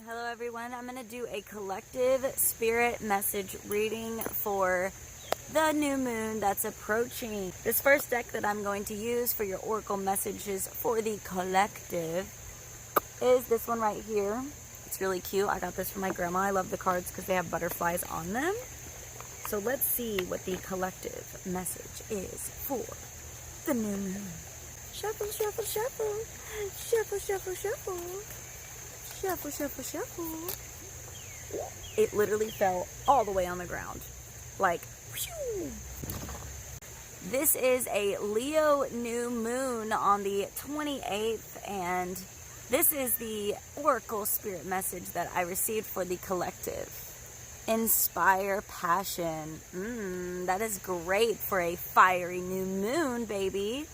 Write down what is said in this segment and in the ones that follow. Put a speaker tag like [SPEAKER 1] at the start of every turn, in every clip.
[SPEAKER 1] Hello everyone, I'm going to do a collective spirit message reading for the new moon that's approaching. This first deck that I'm going to use for your oracle messages for the collective is this one right here. It's really cute. I got this from my grandma. I love the cards because they have butterflies on them. So let's see what the collective message is for the new moon. Shuffle, shuffle, shuffle. Shuffle, shuffle, shuffle. Shuffle, shuffle, shuffle. It literally fell all the way on the ground. Like, whew. This is a Leo new moon on the 28th, and this is the oracle spirit message that I received for the collective. Inspire passion. That is great for a fiery new moon, baby.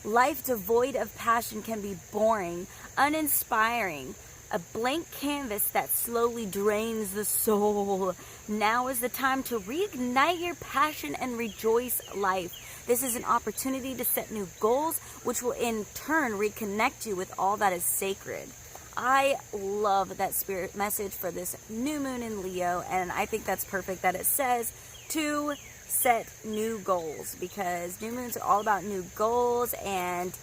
[SPEAKER 1] Life devoid of passion can be boring, uninspiring, a blank canvas that slowly drains the soul. Now is the time to reignite your passion and rejoice life. This is an opportunity to set new goals, which will in turn reconnect you with all that is sacred. I love that spirit message for this new moon in Leo, and I think that's perfect that it says to set new goals, because new moons are all about new goals and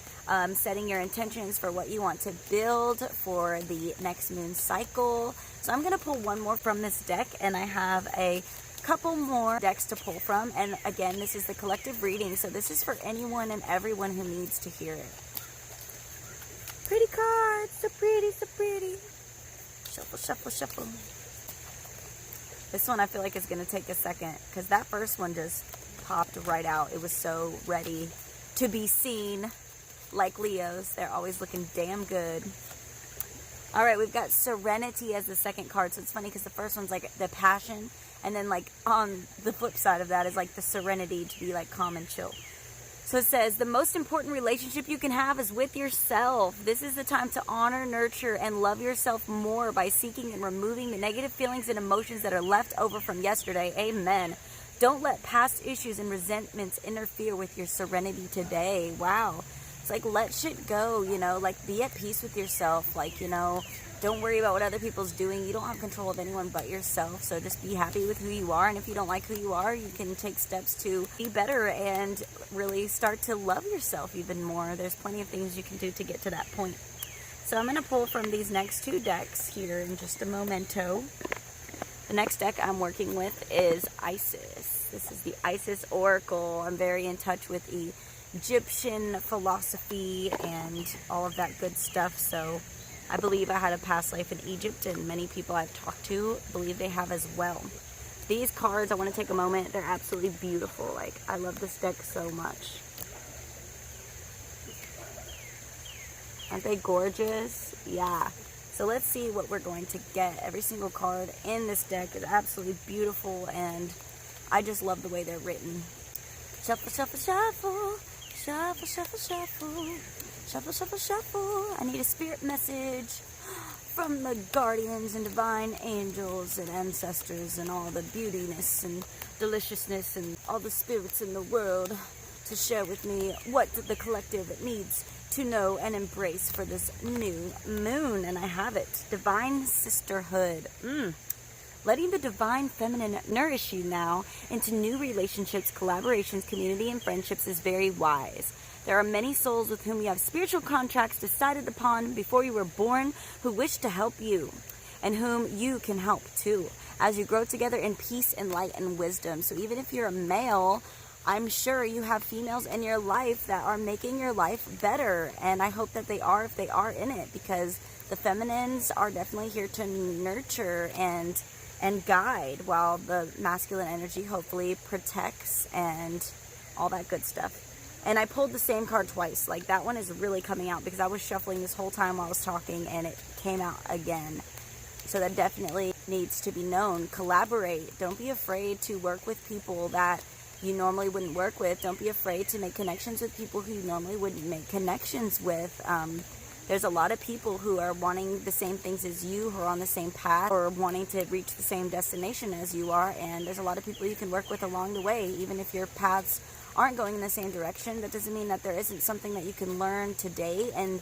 [SPEAKER 1] setting your intentions for what you want to build for the next moon cycle. So I'm going to pull one more from this deck, and I have a couple more decks to pull from. And again, this is the collective reading, so this is for anyone and everyone who needs to hear it. Pretty cards, so pretty, so pretty. Shuffle, shuffle, shuffle. This one I feel like is going to take a second, because that first one just popped right out. It was so ready to be seen. Like Leos, they're always looking damn good. All right, we've got Serenity as the second card. So it's funny because the first one's like the passion, and then like on the flip side of that is like the serenity, to be like calm and chill. So it says, the most important relationship you can have is with yourself. This is the time to honor, nurture, and love yourself more by seeking and removing the negative feelings and emotions that are left over from yesterday. Amen. Don't let past issues and resentments interfere with your serenity today. Wow. It's like, let shit go, you know, like be at peace with yourself. Like, you know, don't worry about what other people's doing. You don't have control of anyone but yourself. So just be happy with who you are. And if you don't like who you are, you can take steps to be better and really start to love yourself even more. There's plenty of things you can do to get to that point. So I'm going to pull from these next two decks here in just a momento. The next deck I'm working with is Isis. This is the Isis Oracle. I'm very in touch with Egyptian philosophy and all of that good stuff. So I believe I had a past life in Egypt, and many people I've talked to believe they have as well. These cards, I want to take a moment. They're absolutely beautiful. Like, I love this deck so much. Aren't they gorgeous? Yeah. So let's see what we're going to get. Every single card in this deck is absolutely beautiful, and I just love the way they're written. Shuffle, shuffle, shuffle. Shuffle, shuffle, shuffle. Shuffle, shuffle, shuffle. I need a spirit message from the guardians and divine angels and ancestors and all the beautiness and deliciousness and all the spirits in the world to share with me what the collective needs to know and embrace for this new moon. And I have it. Divine sisterhood. Letting the divine feminine nourish you now into new relationships, collaborations, community, and friendships is very wise. There are many souls with whom you have spiritual contracts decided upon before you were born who wish to help you and whom you can help too as you grow together in peace and light and wisdom. So even if you're a male, I'm sure you have females in your life that are making your life better, and I hope that they are if they are in it, because the feminines are definitely here to nurture and guide, while the masculine energy hopefully protects and all that good stuff. And I pulled the same card twice. Like, that one is really coming out because I was shuffling this whole time while I was talking, and it came out again. So that definitely needs to be known. Collaborate. Don't be afraid to work with people that you normally wouldn't work with. Don't be afraid to make connections with people who you normally wouldn't make connections with. There's a lot of people who are wanting the same things as you, who are on the same path, or wanting to reach the same destination as you are, and there's a lot of people you can work with along the way, even if your paths aren't going in the same direction, that doesn't mean that there isn't something that you can learn today and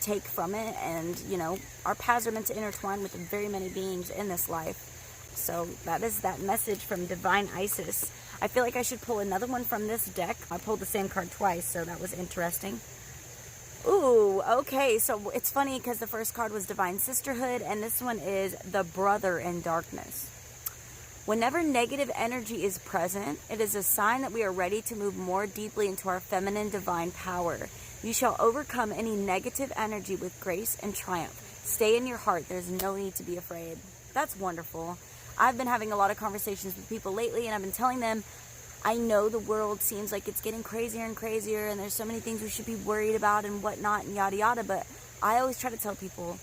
[SPEAKER 1] take from it. And, you know, our paths are meant to intertwine with the very many beings in this life. So that is that message from Divine Isis. I feel like I should pull another one from this deck. I pulled the same card twice, so that was interesting. Ooh, okay, so it's funny because the first card was Divine Sisterhood, and this one is the Brother in Darkness. Whenever negative energy is present, it is a sign that we are ready to move more deeply into our feminine divine power. You shall overcome any negative energy with grace and triumph. Stay in your heart. There's no need to be afraid. That's wonderful. I've been having a lot of conversations with people lately, and I've been telling them, I know the world seems like it's getting crazier and crazier, and there's so many things we should be worried about and whatnot and yada yada, but I always try to tell people,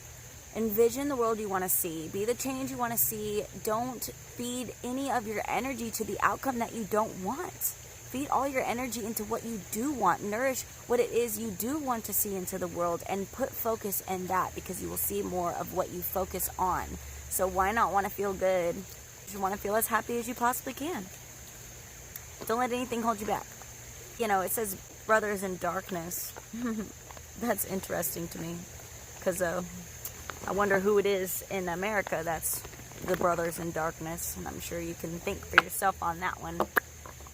[SPEAKER 1] envision the world you want to see. Be the change you want to see. Don't feed any of your energy to the outcome that you don't want. Feed all your energy into what you do want. Nourish what it is you do want to see into the world, and put focus in that, because you will see more of what you focus on. So why not want to feel good? You want to feel as happy as you possibly can. Don't let anything hold you back. You know, it says brothers in darkness. That's interesting to me, because I wonder who it is in America that's the brothers in darkness, and I'm sure you can think for yourself on that one.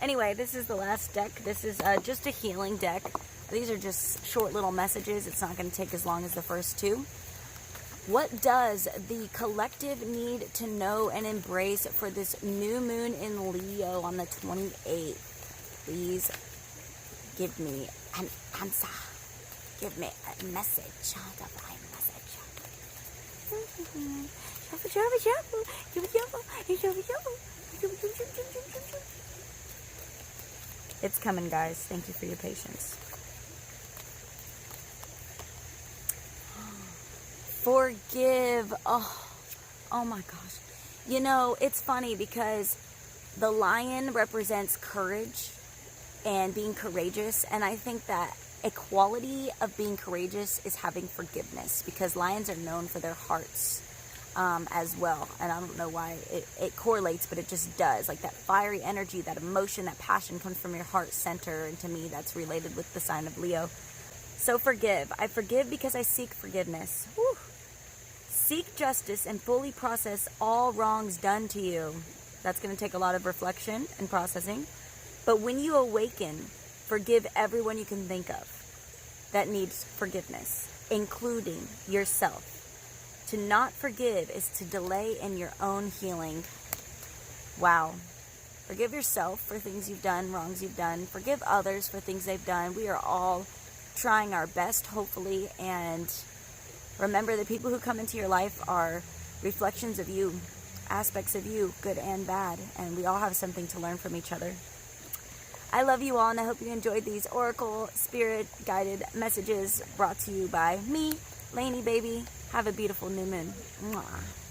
[SPEAKER 1] Anyway, this is the last deck. This is just a healing deck. These are just short little messages. It's not going to take as long as the first two. What does the collective need to know and embrace for this new moon in Leo on the 28th? Please give me an answer. Give me a message, a divine message. It's coming, guys. Thank you for your patience. Forgive. Oh my gosh. You know, it's funny because the lion represents courage and being courageous, and I think that a quality of being courageous is having forgiveness, because lions are known for their hearts as well. And I don't know why it correlates, but it just does. Like that fiery energy, that emotion, that passion comes from your heart center, and to me that's related with the sign of Leo. So forgive. I forgive because I seek forgiveness. Whew. Seek justice and fully process all wrongs done to you. That's going to take a lot of reflection and processing. But when you awaken, forgive everyone you can think of that needs forgiveness, including yourself. To not forgive is to delay in your own healing. Wow. Forgive yourself for things you've done, wrongs you've done. Forgive others for things they've done. We are all trying our best, hopefully, and remember, the people who come into your life are reflections of you, aspects of you, good and bad, and we all have something to learn from each other. I love you all, and I hope you enjoyed these Oracle Spirit guided messages brought to you by me, LaynieBaybie. Have a beautiful new moon. Mwah.